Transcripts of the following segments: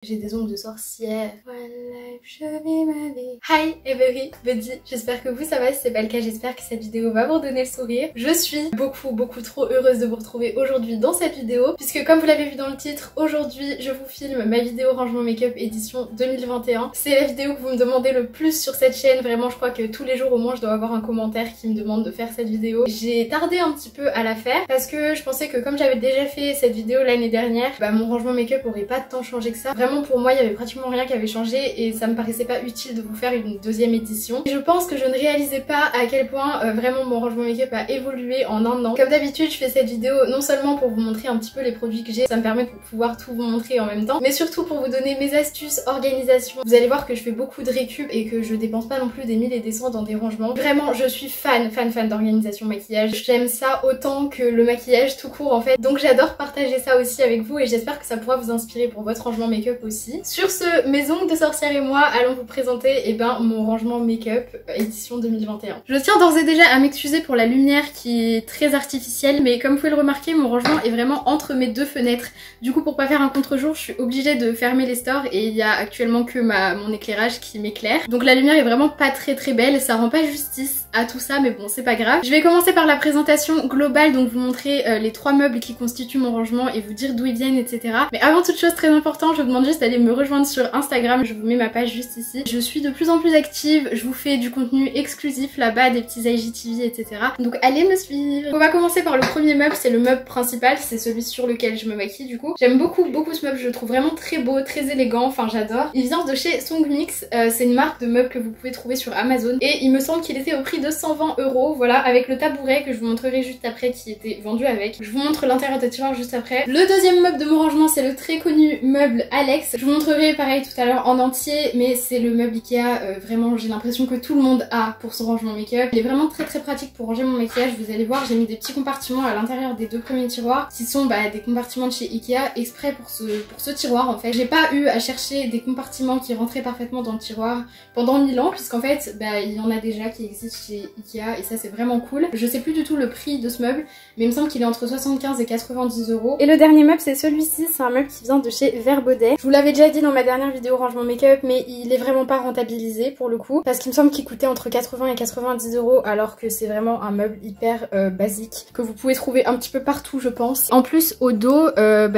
J'ai des ongles de sorcière. One life, je vis ma vie. Hi everybody, j'espère que vous ça va, si c'est pas le cas j'espère que cette vidéo va vous redonner le sourire. Je suis beaucoup trop heureuse de vous retrouver aujourd'hui dans cette vidéo, puisque comme vous l'avez vu dans le titre, aujourd'hui je vous filme ma vidéo rangement make-up édition 2021. C'est la vidéo que vous me demandez le plus sur cette chaîne, vraiment je crois que tous les jours au moins je dois avoir un commentaire qui me demande de faire cette vidéo. J'ai tardé un petit peu à la faire parce que je pensais que comme j'avais déjà fait cette vidéo l'année dernière, bah mon rangement make-up aurait pas tant changé que ça. Vraiment pour moi il y avait pratiquement rien qui avait changé et ça me paraissait pas utile de vous faire une deuxième édition. Et je pense que je ne réalisais pas à quel point vraiment mon rangement make-up a évolué en un an. Comme d'habitude je fais cette vidéo non seulement pour vous montrer un petit peu les produits que j'ai, ça me permet de pouvoir tout vous montrer en même temps, mais surtout pour vous donner mes astuces, organisation. Vous allez voir que je fais beaucoup de récup et que je dépense pas non plus des 1000 et des cents dans des rangements. Vraiment je suis fan d'organisation maquillage. J'aime ça autant que le maquillage tout court en fait. Donc j'adore partager ça aussi avec vous et j'espère que ça pourra vous inspirer pour votre rangement make-up aussi. Sur ce, mes ongles de sorcière et moi allons vous présenter mon rangement make-up édition 2021. Je tiens d'ores et déjà à m'excuser pour la lumière qui est très artificielle, mais comme vous pouvez le remarquer, mon rangement est vraiment entre mes deux fenêtres. Du coup pour pas faire un contre-jour, je suis obligée de fermer les stores et il y a actuellement que mon éclairage qui m'éclaire. Donc la lumière est vraiment pas très belle, ça rend pas justice à tout ça, mais bon c'est pas grave. Je vais commencer par la présentation globale, donc vous montrer les 3 meubles qui constituent mon rangement et vous dire d'où ils viennent, etc. Mais avant toute chose très importante, je vous demande juste d'aller me rejoindre sur Instagram, je vous mets ma page juste ici. Je suis de plus en plus active, je vous fais du contenu exclusif là-bas, des petits IGTV, etc. Donc allez me suivre. On va commencer par le premier meuble, c'est le meuble principal, c'est celui sur lequel je me maquille du coup. J'aime beaucoup ce meuble, je le trouve vraiment très beau, très élégant, enfin j'adore. Il vient de chez Songmix, c'est une marque de meubles que vous pouvez trouver sur Amazon et il me semble qu'il était au prix de 120 €, voilà, avec le tabouret que je vous montrerai juste après qui était vendu avec. Je vous montre l'intérieur de tiroir juste après. Le deuxième meuble de mon rangement, c'est le très connu meuble Alex. Je vous montrerai pareil tout à l'heure en entier, mais c'est le meuble Ikea, vraiment j'ai l'impression que tout le monde a pour son rangement make-up. Il est vraiment très pratique pour ranger mon maquillage, vous allez voir j'ai mis des petits compartiments à l'intérieur des 2 premiers tiroirs qui sont des compartiments de chez Ikea exprès pour ce tiroir en fait. J'ai pas eu à chercher des compartiments qui rentraient parfaitement dans le tiroir pendant 1000 ans puisqu'en fait il y en a déjà qui existent chez Ikea et ça c'est vraiment cool. Je sais plus du tout le prix de ce meuble mais il me semble qu'il est entre 75 et 90 €. Et le dernier meuble c'est celui-ci, c'est un meuble qui vient de chez Vert Baudet. Je vous l'avais déjà dit dans ma dernière vidéo rangement make-up mais il est vraiment pas rentabilisé pour le coup parce qu'il me semble qu'il coûtait entre 80 et 90 € alors que c'est vraiment un meuble hyper basique que vous pouvez trouver un petit peu partout je pense. En plus au dos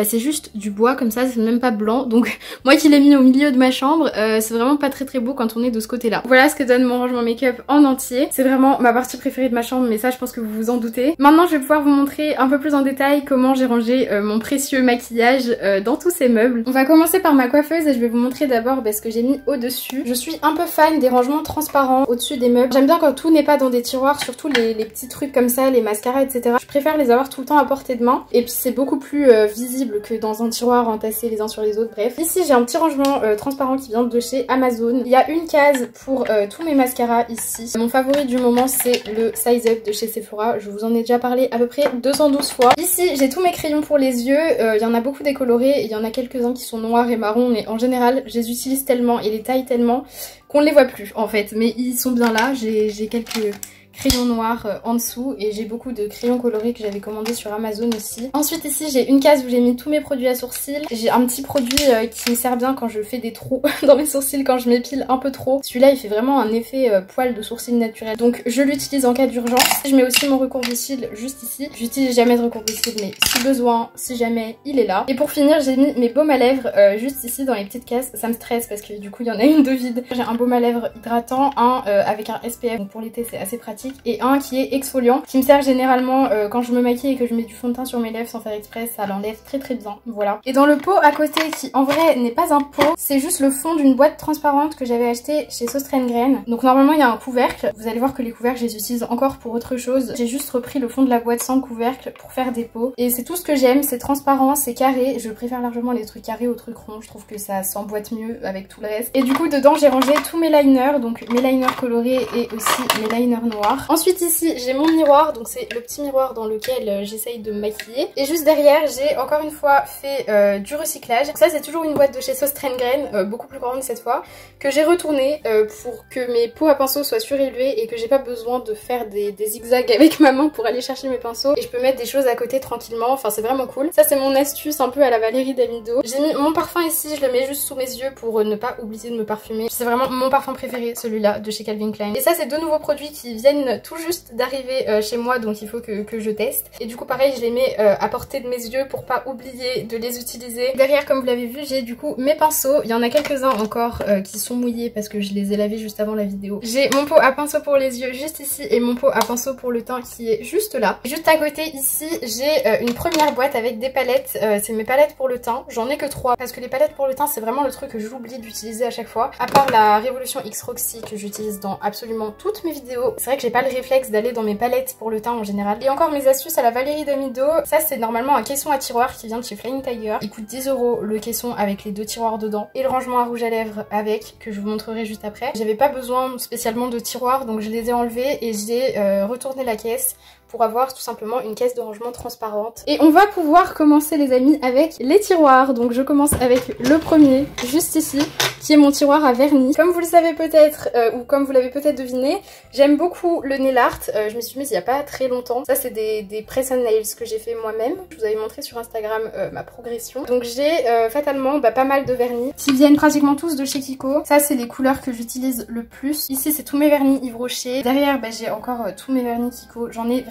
c'est juste du bois comme ça, c'est même pas blanc donc moi qui l'ai mis au milieu de ma chambre c'est vraiment pas très beau quand on est de ce côté là. Voilà ce que donne mon rangement make-up en entier. C'est vraiment ma partie préférée de ma chambre mais ça je pense que vous vous en doutez. Maintenant je vais pouvoir vous montrer un peu plus en détail comment j'ai rangé mon précieux maquillage dans tous ces meubles. On va commencer par ma coiffeuse et je vais vous montrer d'abord ce que j'ai mis au-dessus. Je suis un peu fan des rangements transparents au-dessus des meubles. J'aime bien quand tout n'est pas dans des tiroirs, surtout les petits trucs comme ça, les mascaras, etc. Je préfère les avoir tout le temps à portée de main et puis c'est beaucoup plus visible que dans un tiroir entassé les uns sur les autres. Bref, ici j'ai un petit rangement transparent qui vient de chez Amazon. Il y a une case pour tous mes mascaras ici. Mon favori du moment c'est le Size Up de chez Sephora. Je vous en ai déjà parlé à peu près 212 fois. Ici j'ai tous mes crayons pour les yeux. Il y en a beaucoup décolorés et il y en a quelques-uns qui sont noirs et marrons mais en général je les utilise tellement et les taille tellement qu'on ne les voit plus en fait. Mais ils sont bien là. J'ai quelques crayons noirs en dessous et j'ai beaucoup de crayons colorés que j'avais commandé sur Amazon aussi. Ensuite ici j'ai une case où j'ai mis tous mes produits à sourcils. J'ai un petit produit qui me sert bien quand je fais des trous dans mes sourcils, quand je m'épile un peu trop. Celui-là il fait vraiment un effet poil de sourcil naturel donc je l'utilise en cas d'urgence. Je mets aussi mon recours de cils juste ici. J'utilise jamais de recours de cils mais si besoin, si jamais il est là. Et pour finir j'ai mis mes baumes à lèvres juste ici dans les petites cases. Ça me stresse parce que du coup il y en a une de vide. J'ai un baume à lèvres hydratant, un avec un SPF donc pour l'été c'est assez pratique et un qui est exfoliant qui me sert généralement quand je me maquille et que je mets du fond de teint sur mes lèvres sans faire exprès, ça l'enlève très bien, voilà. Et dans le pot à côté qui en vrai n'est pas un pot, c'est juste le fond d'une boîte transparente que j'avais acheté chez Sostrengren. Donc normalement il y a un couvercle, vous allez voir que les couvercles je les utilise encore pour autre chose. J'ai juste repris le fond de la boîte sans couvercle pour faire des pots et c'est tout ce que j'aime, c'est transparent, c'est carré, je préfère largement les trucs carrés aux trucs ronds, je trouve que ça s'emboîte mieux avec tout le reste. Et du coup dedans j'ai rangé tous mes liners, donc mes liners colorés et aussi mes liners noirs. noir. Ensuite ici j'ai mon miroir, donc c'est le petit miroir dans lequel j'essaye de me maquiller. Et juste derrière j'ai encore une fois fait du recyclage. Donc ça c'est toujours une boîte de chez Sauce Grain, beaucoup plus grande cette fois, que j'ai retournée pour que mes pots à pinceau soient surélevés et que j'ai pas besoin de faire des zigzags avec ma main pour aller chercher mes pinceaux. Et je peux mettre des choses à côté tranquillement, enfin c'est vraiment cool. Ça c'est mon astuce un peu à la Valérie Damido. J'ai mis mon parfum ici, je le mets juste sous mes yeux pour ne pas oublier de me parfumer. C'est vraiment mon parfum préféré, celui-là de chez Calvin Klein. Et ça c'est deux nouveaux produits qui viennent tout juste d'arriver chez moi, donc il faut que je teste. Et du coup pareil je les mets à portée de mes yeux pour pas oublier de les utiliser. Derrière comme vous l'avez vu j'ai du coup mes pinceaux. Il y en a quelques-uns encore qui sont mouillés parce que je les ai lavés juste avant la vidéo. J'ai mon pot à pinceau pour les yeux juste ici et mon pot à pinceau pour le teint qui est juste là. Juste à côté ici j'ai une première boîte avec des palettes. C'est mes palettes pour le teint. J'en ai que 3 parce que les palettes pour le teint c'est vraiment le truc que j'oublie d'utiliser à chaque fois. À part la Révolution X Roxy que j'utilise dans absolument toutes mes vidéos. C'est vrai que j'ai pas le réflexe d'aller dans mes palettes pour le teint en général. Et encore mes astuces à la Valérie Damido. Ça c'est normalement un caisson à tiroirs qui vient de chez Flying Tiger. Il coûte 10 € le caisson avec les 2 tiroirs dedans. Et le rangement à rouge à lèvres avec, que je vous montrerai juste après. J'avais pas besoin spécialement de tiroirs donc je les ai enlevés et j'ai retourné la caisse pour avoir tout simplement une caisse de rangement transparente. Et on va pouvoir commencer les amis avec les tiroirs. Donc je commence avec le premier, juste ici, qui est mon tiroir à vernis. Comme vous le savez peut-être, ou comme vous l'avez peut-être deviné, j'aime beaucoup le nail art. Je me suis mise il y a pas très longtemps. Ça c'est des press on nails que j'ai fait moi-même. Je vous avais montré sur Instagram ma progression. Donc j'ai fatalement pas mal de vernis qui viennent pratiquement tous de chez Kiko. Ça c'est les couleurs que j'utilise le plus. Ici c'est tous mes vernis Yves Rocher. Derrière j'ai encore tous mes vernis Kiko. J'en ai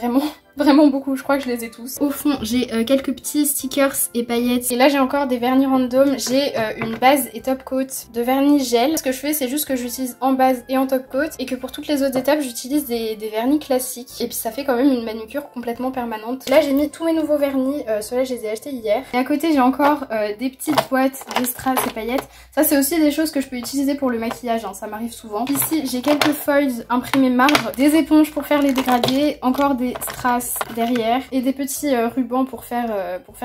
vraiment beaucoup, je crois que je les ai tous. Au fond j'ai quelques petits stickers et paillettes. Et là j'ai encore des vernis random. J'ai une base et top coat de vernis gel. Ce que je fais c'est juste que j'utilise en base et en top coat. Et que pour toutes les autres étapes j'utilise des vernis classiques. Et puis ça fait quand même une manucure complètement permanente. Là j'ai mis tous mes nouveaux vernis. Ceux-là je les ai achetés hier. Et à côté j'ai encore des petites boîtes de strass et paillettes. Ça c'est aussi des choses que je peux utiliser pour le maquillage, hein, ça m'arrive souvent. Ici j'ai quelques foils imprimés marbre. Des éponges pour faire les dégradés. Encore des strass derrière et des petits rubans pour faire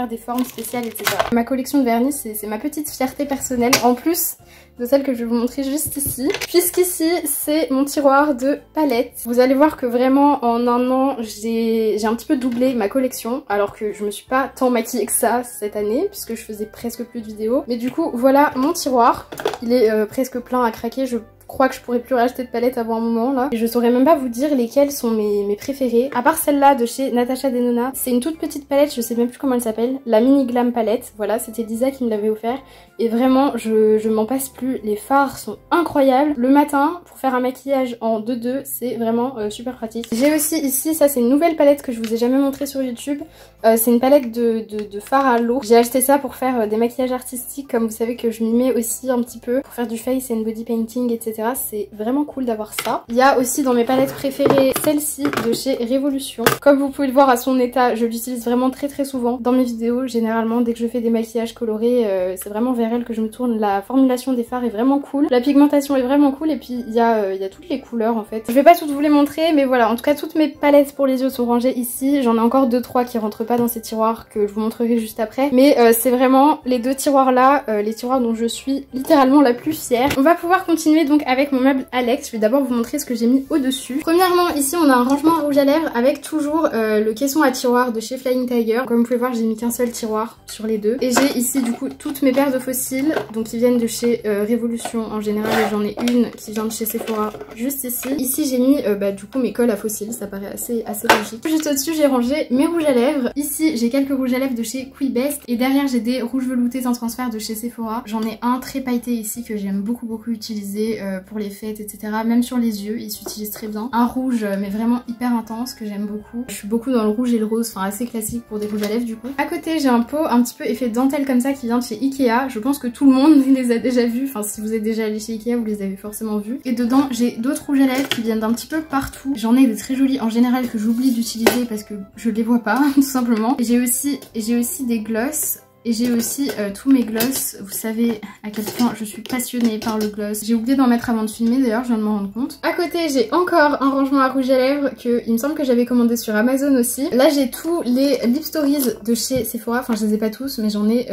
des formes spéciales, etc. Ma collection de vernis c'est ma petite fierté personnelle en plus de celle que je vais vous montrer juste ici, puisqu'ici c'est mon tiroir de palettes. Vous allez voir que vraiment en un an j'ai un petit peu doublé ma collection, alors que je me suis pas tant maquillée que ça cette année puisque je faisais presque plus de vidéos. Mais du coup voilà mon tiroir, il est presque plein à craquer. Je crois que je pourrais plus racheter de palettes avant un moment là. Et je saurais même pas vous dire lesquelles sont mes préférées. À part celle-là de chez Natasha Denona. C'est une toute petite palette, je sais même plus comment elle s'appelle. La Mini Glam palette. Voilà, c'était Lisa qui me l'avait offert. Et vraiment, je m'en passe plus. Les fards sont incroyables. Le matin, pour faire un maquillage en 2-2, c'est vraiment super pratique. J'ai aussi ici, ça c'est une nouvelle palette que je vous ai jamais montrée sur YouTube. C'est une palette de fards à l'eau. J'ai acheté ça pour faire des maquillages artistiques. Comme vous savez que je m'y mets aussi un petit peu. Pour faire du face and body painting, etc. C'est vraiment cool d'avoir ça. Il y a aussi dans mes palettes préférées celle-ci de chez Révolution. Comme vous pouvez le voir à son état, je l'utilise vraiment très souvent dans mes vidéos. Généralement dès que je fais des maquillages colorés, c'est vraiment vers elle que je me tourne. La formulation des fards est vraiment cool. La pigmentation est vraiment cool et puis il y a toutes les couleurs en fait. Je vais pas toutes vous les montrer mais voilà, en tout cas toutes mes palettes pour les yeux sont rangées ici. J'en ai encore 2-3 qui rentrent pas dans ces tiroirs que je vous montrerai juste après. Mais c'est vraiment les deux tiroirs là, les tiroirs dont je suis littéralement la plus fière. On va pouvoir continuer donc avec mon meuble Alex. Je vais d'abord vous montrer ce que j'ai mis au-dessus. Premièrement, ici on a un rangement à rouge à lèvres avec toujours le caisson à tiroirs de chez Flying Tiger. Comme vous pouvez voir, j'ai mis qu'un seul tiroir sur les deux. Et j'ai ici du coup toutes mes paires de fossiles, donc qui viennent de chez Révolution en général. J'en ai une qui vient de chez Sephora juste ici. Ici j'ai mis du coup mes colles à fossiles, ça paraît assez logique. Juste au-dessus j'ai rangé mes rouges à lèvres. Ici j'ai quelques rouges à lèvres de chez Quibest. Et derrière j'ai des rouges veloutés sans transfert de chez Sephora. J'en ai un très pailleté ici que j'aime beaucoup utiliser pour les fêtes, etc. Même sur les yeux, il s'utilise très bien. Un rouge mais vraiment hyper intense que j'aime beaucoup. Je suis beaucoup dans le rouge et le rose, enfin assez classique pour des rouges à lèvres du coup. À côté j'ai un pot un petit peu effet dentelle comme ça qui vient de chez Ikea. Je pense que tout le monde les a déjà vus. Enfin si vous êtes déjà allé chez Ikea, vous les avez forcément vus. Et dedans j'ai d'autres rouges à lèvres qui viennent d'un petit peu partout. J'en ai des très jolis en général que j'oublie d'utiliser parce que je les vois pas tout simplement. Et j'ai aussi des glosses. Et j'ai aussi tous mes gloss. Vous savez à quel point je suis passionnée par le gloss. J'ai oublié d'en mettre avant de filmer d'ailleurs, je viens de m'en rendre compte. À côté j'ai encore un rangement à rouge à lèvres que il me semble que j'avais commandé sur Amazon aussi. Là j'ai tous les Lip Stories de chez Sephora. Enfin je les ai pas tous mais j'en ai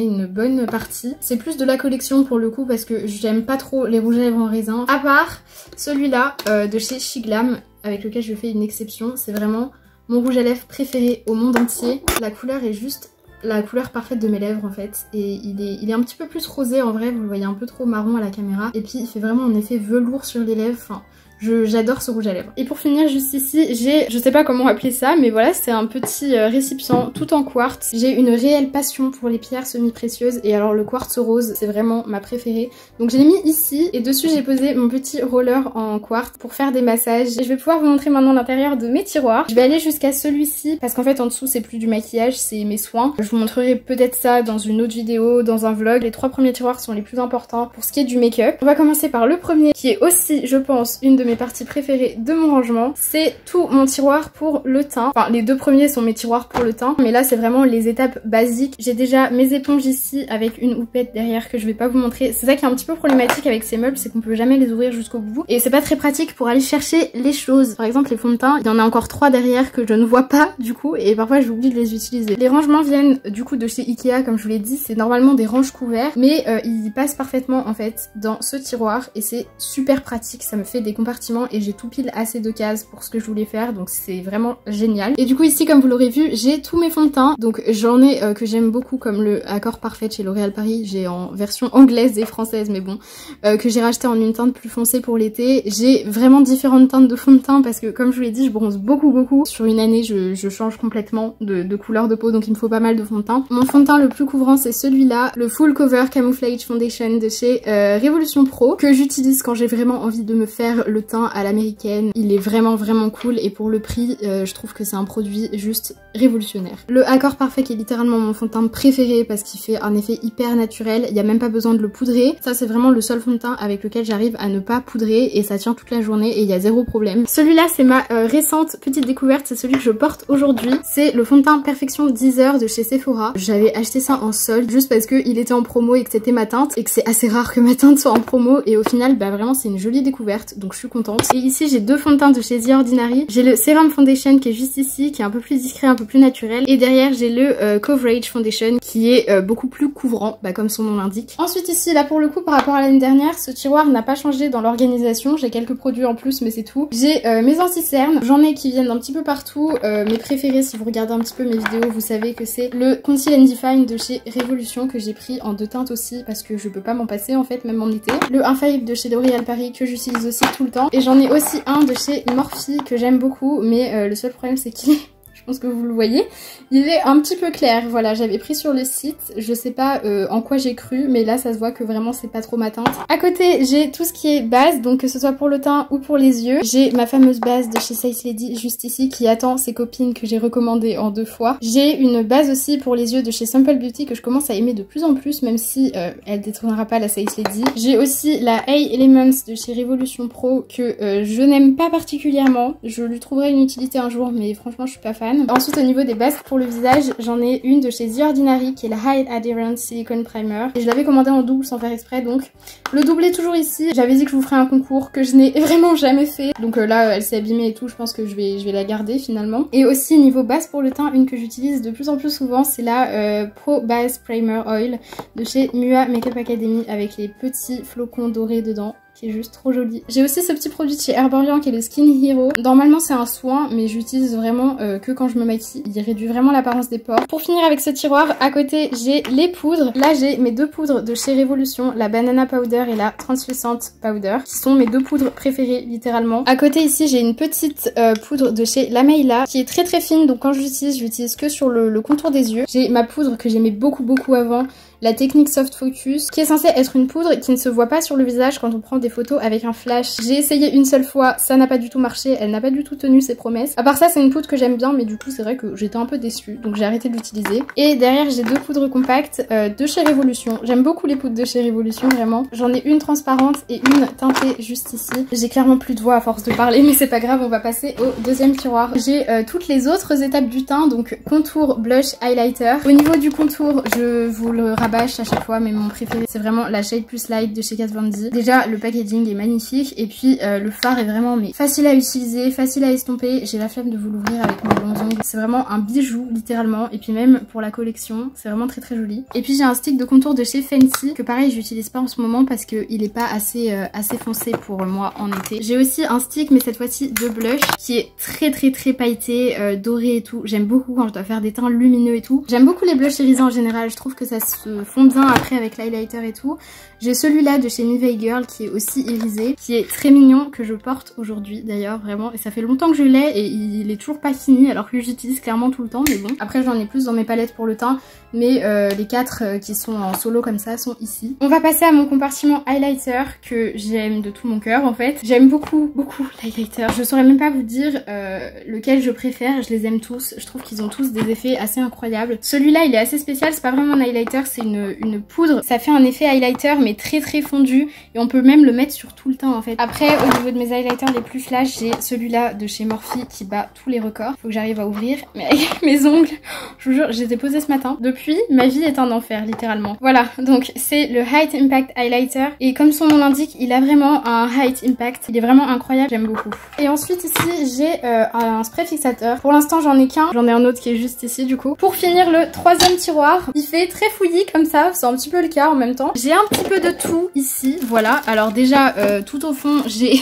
une bonne partie. C'est plus de la collection pour le coup parce que j'aime pas trop les rouges à lèvres en raisin. À part celui-là de chez Shiglam. avec lequel je fais une exception. C'est vraiment mon rouge à lèvres préféré au monde entier. La couleur est juste la couleur parfaite de mes lèvres en fait. Et il est un petit peu plus rosé en vrai, vous le voyez un peu trop marron à la caméra. Et puis il fait vraiment un effet velours sur les lèvres. Enfin, j'adore ce rouge à lèvres. Et pour finir juste ici, j'ai, je sais pas comment appeler ça, mais voilà, c'est un petit récipient tout en quartz. J'ai une réelle passion pour les pierres semi-précieuses et alors le quartz rose, c'est vraiment ma préférée. Donc je l'ai mis ici et dessus j'ai posé mon petit roller en quartz pour faire des massages. Et je vais pouvoir vous montrer maintenant l'intérieur de mes tiroirs. Je vais aller jusqu'à celui-ci parce qu'en fait en dessous c'est plus du maquillage, c'est mes soins. Je vous montrerai peut-être ça dans une autre vidéo, dans un vlog. Les 3 premiers tiroirs sont les plus importants pour ce qui est du make-up. On va commencer par le premier qui est aussi, je pense, une de mes parties préférées de mon rangement. C'est tout mon tiroir pour le teint. Enfin, les 2 premiers sont mes tiroirs pour le teint, mais là c'est vraiment les étapes basiques. J'ai déjà mes éponges ici avec une houppette derrière que je vais pas vous montrer. C'est ça qui est un petit peu problématique avec ces meubles, c'est qu'on peut jamais les ouvrir jusqu'au bout. Et c'est pas très pratique pour aller chercher les choses. Par exemple les fonds de teint, il y en a encore 3 derrière que je ne vois pas du coup et parfois j'oublie de les utiliser. Les rangements viennent du coup de chez Ikea comme je vous l'ai dit. C'est normalement des ranges couverts, mais ils passent parfaitement en fait dans ce tiroir et c'est super pratique. Ça me fait des compartiments et j'ai tout pile assez de cases pour ce que je voulais faire, donc c'est vraiment génial. Et du coup ici comme vous l'aurez vu, j'ai tous mes fonds de teint, donc j'en ai que j'aime beaucoup comme le Accord Parfait chez L'Oréal Paris, j'ai en version anglaise et française mais bon, que j'ai racheté en une teinte plus foncée pour l'été. J'ai vraiment différentes teintes de fond de teint parce que comme je vous l'ai dit, je bronze beaucoup. Sur une année je change complètement de couleur de peau, donc il me faut pas mal de fond de teint. Mon fond de teint le plus couvrant c'est celui-là, le Full Cover Camouflage Foundation de chez Révolution Pro, que j'utilise quand j'ai vraiment envie de me faire le teint à l'américaine. Il est vraiment cool et pour le prix je trouve que c'est un produit juste révolutionnaire. Le Accord Parfait qui est littéralement mon fond de teint préféré parce qu'il fait un effet hyper naturel, il n'y a même pas besoin de le poudrer. Ça c'est vraiment le seul fond de teint avec lequel j'arrive à ne pas poudrer et ça tient toute la journée et il y a zéro problème. Celui-là c'est ma récente petite découverte, c'est celui que je porte aujourd'hui. C'est le fond de teint Perfection 10 heures de chez Sephora. J'avais acheté ça en solde juste parce qu'il était en promo et que c'était ma teinte et que c'est assez rare que ma teinte soit en promo et au final bah vraiment c'est une jolie découverte donc je suis contente. Et ici j'ai 2 fonds de teint de chez The Ordinary. J'ai le Serum Foundation qui est juste ici, qui est un peu plus discret, un peu plus naturel. Et derrière j'ai le Coverage Foundation qui est beaucoup plus couvrant, bah, comme son nom l'indique. Ensuite ici, là pour le coup par rapport à l'année dernière, ce tiroir n'a pas changé dans l'organisation. J'ai quelques produits en plus mais c'est tout. J'ai mes anti-cernes, j'en ai qui viennent d'un petit peu partout. Mes préférés, si vous regardez un petit peu mes vidéos, vous savez que c'est le Conceal and Define de chez Révolution que j'ai pris en 2 teintes aussi parce que je peux pas m'en passer en fait, même en été. Le Infaillible de chez L'Oréal Paris que j'utilise aussi tout le temps. Et j'en ai aussi un de chez Morphe que j'aime beaucoup, mais le seul problème c'est qu'il est, je pense que vous le voyez, il est un petit peu clair. Voilà, j'avais pris sur le site, je sais pas en quoi j'ai cru, mais là ça se voit que vraiment c'est pas trop ma teinte. À côté j'ai tout ce qui est base, donc que ce soit pour le teint ou pour les yeux. J'ai ma fameuse base de chez Size Lady juste ici qui attend ses copines que j'ai recommandées en 2 fois. J'ai une base aussi pour les yeux de chez Simple Beauty que je commence à aimer de plus en plus, même si elle détrônera pas la Size Lady. J'ai aussi la A Elements de chez Révolution Pro que je n'aime pas particulièrement. Je lui trouverai une utilité un jour, mais franchement je suis pas fan. Ensuite au niveau des bases pour le visage, j'en ai une de chez The Ordinary qui est la High Adherence Silicone Primer. Et je l'avais commandée en double sans faire exprès, donc le double est toujours ici. J'avais dit que je vous ferais un concours que je n'ai vraiment jamais fait. Donc là elle s'est abîmée et tout, je pense que je vais la garder finalement. Et aussi niveau base pour le teint, une que j'utilise de plus en plus souvent, c'est la Pro Base Primer Oil de chez Mua Makeup Academy avec les petits flocons dorés dedans, qui est juste trop joli. J'ai aussi ce petit produit de chez Herborian qui est le Skin Hero. Normalement c'est un soin mais j'utilise vraiment que quand je me maquille. Il réduit vraiment l'apparence des pores. Pour finir avec ce tiroir, à côté j'ai les poudres. Là j'ai mes 2 poudres de chez Révolution, la Banana Powder et la Translucent Powder, qui sont mes 2 poudres préférées littéralement. À côté ici j'ai une petite poudre de chez La Mayla qui est très fine, donc quand je l'utilise que sur le contour des yeux. J'ai ma poudre que j'aimais beaucoup avant, la technique Soft Focus, qui est censée être une poudre qui ne se voit pas sur le visage quand on prend des photos avec un flash. J'ai essayé une seule fois, ça n'a pas du tout marché, elle n'a pas du tout tenu ses promesses. À part ça, c'est une poudre que j'aime bien, mais du coup c'est vrai que j'étais un peu déçue, donc j'ai arrêté de l'utiliser. Et derrière j'ai 2 poudres compactes de chez Révolution. J'aime beaucoup les poudres de chez Révolution, vraiment. J'en ai une transparente et une teintée juste ici. J'ai clairement plus de voix à force de parler, mais c'est pas grave, on va passer au 2e tiroir. J'ai toutes les autres étapes du teint, donc contour, blush, highlighter. Au niveau du contour, je vous le rappelle rabâche à chaque fois, mais mon préféré c'est vraiment la Shade Plus Light de chez Kat Von D. Déjà le packaging est magnifique et puis le fard est vraiment mais facile à utiliser, facile à estomper. J'ai la flemme de vous l'ouvrir avec mes longs ongles. C'est vraiment un bijou littéralement, et puis même pour la collection c'est vraiment très très joli. Et puis j'ai un stick de contour de chez Fenty que pareil j'utilise pas en ce moment parce qu'il est pas assez foncé pour moi en été. J'ai aussi un stick mais cette fois-ci de blush qui est très pailleté, doré et tout. J'aime beaucoup quand je dois faire des teints lumineux et tout. J'aime beaucoup les blushs irisés en général, je trouve que ça se fond bien après avec l'highlighter et tout. J'ai celui-là de chez Nivea Girl qui est aussi irisé, qui est très mignon, que je porte aujourd'hui d'ailleurs vraiment, et ça fait longtemps que je l'ai et il est toujours pas fini alors que j'utilise clairement tout le temps, mais bon. Après j'en ai plus dans mes palettes pour le teint, mais les 4 qui sont en solo comme ça sont ici. On va passer à mon compartiment highlighter que j'aime de tout mon cœur en fait. J'aime beaucoup l'highlighter. Je saurais même pas vous dire lequel je préfère, je les aime tous. Je trouve qu'ils ont tous des effets assez incroyables. Celui-là il est assez spécial, c'est pas vraiment un highlighter, c'est une poudre. Ça fait un effet highlighter mais très fondu et on peut même le mettre sur tout le teint en fait. Après au niveau de mes highlighters les plus flash, j'ai celui-là de chez Morphe qui bat tous les records. Faut que j'arrive à ouvrir, mais avec mes ongles, je vous jure, je les ai posés ce matin. Depuis, ma vie est un enfer littéralement. Voilà, donc c'est le Height Impact Highlighter et comme son nom l'indique, il a vraiment un Height Impact. Il est vraiment incroyable, j'aime beaucoup. Et ensuite ici, j'ai un spray fixateur. Pour l'instant, j'en ai qu'un. J'en ai un autre qui est juste ici du coup. Pour finir, le 3e tiroir. Il fait très fouillis comme ça, c'est un petit peu le cas en même temps. J'ai un petit peu de tout ici, voilà. Alors déjà, tout au fond, j'ai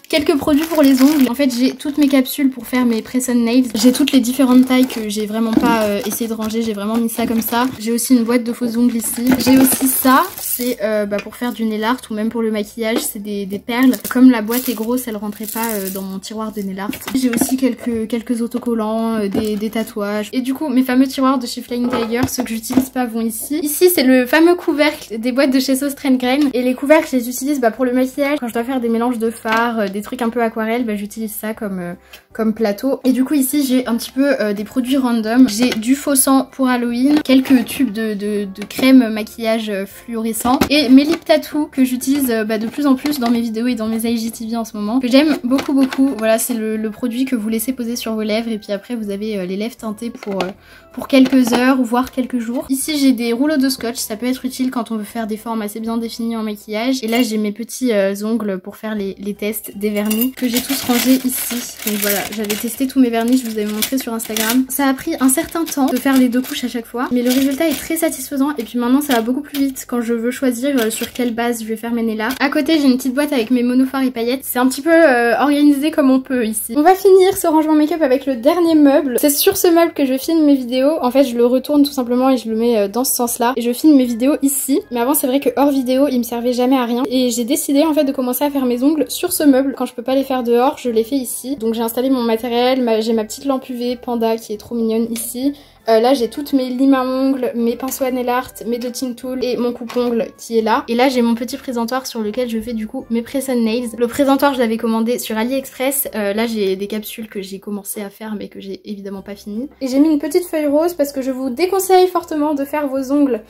quelques produits pour les ongles. En fait, j'ai toutes mes capsules pour faire mes press on nails. J'ai toutes les différentes tailles que j'ai vraiment pas essayé de ranger. J'ai vraiment mis ça comme ça. J'ai aussi une boîte de faux ongles ici. J'ai aussi ça. C'est pour faire du nail art ou même pour le maquillage. C'est des perles. Comme la boîte est grosse, elle rentrait pas dans mon tiroir de nail art. J'ai aussi quelques autocollants, des tatouages. Et du coup, mes fameux tiroirs de chez Flying Tiger, ceux que j'utilise pas vont ici. Ici, c'est le fameux couvercle des boîtes de chez Sauce Trend Grain. Et les couvercles, je les utilise pour le maquillage. Quand je dois faire des mélanges de fard, des trucs un peu aquarelle, j'utilise ça comme plateau. Et du coup ici j'ai un petit peu des produits random. J'ai du faux sang pour Halloween, quelques tubes de crème maquillage fluorescent et mes lip tattoos que j'utilise de plus en plus dans mes vidéos et dans mes IGTV en ce moment, que j'aime beaucoup. Voilà, c'est le produit que vous laissez poser sur vos lèvres et puis après vous avez les lèvres teintées pour quelques heures ou voire quelques jours. Ici j'ai des rouleaux de scotch, ça peut être utile quand on veut faire des formes assez bien définies en maquillage. Et là j'ai mes petits ongles pour faire les tests des vernis que j'ai tous rangés ici. Donc voilà, j'avais testé tous mes vernis, je vous avais montré sur Instagram. Ça a pris un certain temps de faire les 2 couches à chaque fois, mais le résultat est très satisfaisant et puis maintenant ça va beaucoup plus vite quand je veux choisir sur quelle base je vais faire mes nails art. À côté j'ai une petite boîte avec mes monofards et paillettes, c'est un petit peu organisé comme on peut ici. On va finir ce rangement make-up avec le dernier meuble. C'est sur ce meuble que je filme mes vidéos. En fait je le retourne tout simplement et je le mets dans ce sens là et je filme mes vidéos ici. Mais avant c'est vrai que hors vidéo il me servait jamais à rien et j'ai décidé en fait de commencer à faire mes ongles sur ce meuble. Quand je peux pas les faire dehors, je les fais ici. Donc j'ai installé mon matériel, j'ai ma petite lampe UV Panda qui est trop mignonne ici. Là j'ai toutes mes limes à ongles, mes pinceaux à nail art, mes dotting tools et mon coupe-ongle qui est là. Et là j'ai mon petit présentoir sur lequel je fais du coup mes press on nails. Le présentoir je l'avais commandé sur AliExpress. Là j'ai des capsules que j'ai commencé à faire mais que j'ai évidemment pas fini. Et j'ai mis une petite feuille rose parce que je vous déconseille fortement de faire vos ongles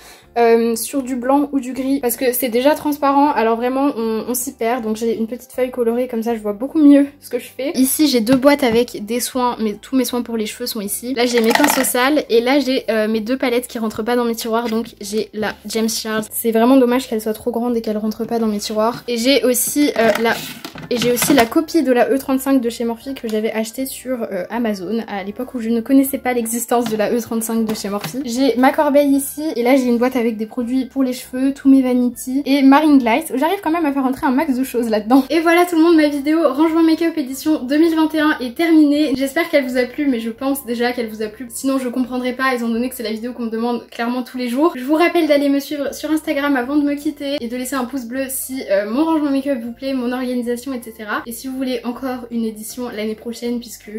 sur du blanc ou du gris parce que c'est déjà transparent, alors vraiment on s'y perd. Donc j'ai une petite feuille colorée comme ça je vois beaucoup mieux ce que je fais. Ici j'ai 2 boîtes avec des soins, mais tous mes soins pour les cheveux sont ici. Là j'ai mes pinceaux sales et là j'ai mes 2 palettes qui rentrent pas dans mes tiroirs, donc j'ai la James Charles. C'est vraiment dommage qu'elle soit trop grande et qu'elle rentre pas dans mes tiroirs. Et j'ai aussi la copie de la E35 de chez Morphe que j'avais achetée sur Amazon à l'époque où je ne connaissais pas l'existence de la E35 de chez Morphe. J'ai ma corbeille ici et là j'ai une boîte avec des produits pour les cheveux, tous mes Vanity et ma ring light. J'arrive quand même à faire rentrer un max de choses là-dedans. Et voilà tout le monde, ma vidéo rangement make-up édition 2021 est terminée. J'espère qu'elle vous a plu, mais je pense déjà qu'elle vous a plu. Sinon je comprendrai pas étant donné que c'est la vidéo qu'on me demande clairement tous les jours. Je vous rappelle d'aller me suivre sur Instagram avant de me quitter et de laisser un pouce bleu si mon rangement make-up vous plaît, mon organisation, etc. Et si vous voulez encore une édition l'année prochaine puisque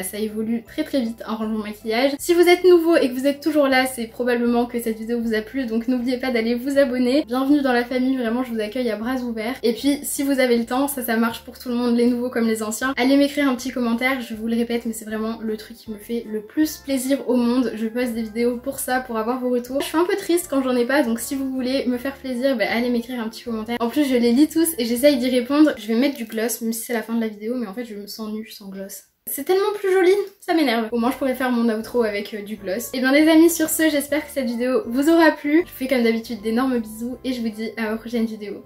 ça évolue très vite un rangement maquillage. Si vous êtes nouveau et que vous êtes toujours là, c'est probablement que cette vidéo vous a plu, donc n'oubliez pas d'aller vous abonner. Bienvenue dans la famille, vraiment je vous accueille à bras ouverts. Et puis si vous avez le temps, ça marche pour tout le monde, les nouveaux comme les anciens, allez m'écrire un petit commentaire, je vous le répète mais c'est vraiment le truc qui me fait le plus plaisir au monde. Je poste des vidéos pour ça, pour avoir vos retours. Je suis un peu triste quand j'en ai pas, donc si vous voulez me faire plaisir, allez m'écrire un petit commentaire. En plus je les lis tous et j'essaye d'y répondre. Je vais mettre du gloss même si c'est la fin de la vidéo, mais en fait je me sens nue sans gloss. C'est tellement plus joli, ça m'énerve. Au moins je pourrais faire mon outro avec du gloss. Et bien les amis, sur ce, j'espère que cette vidéo vous aura plu. Je vous fais comme d'habitude d'énormes bisous et je vous dis à ma prochaine vidéo.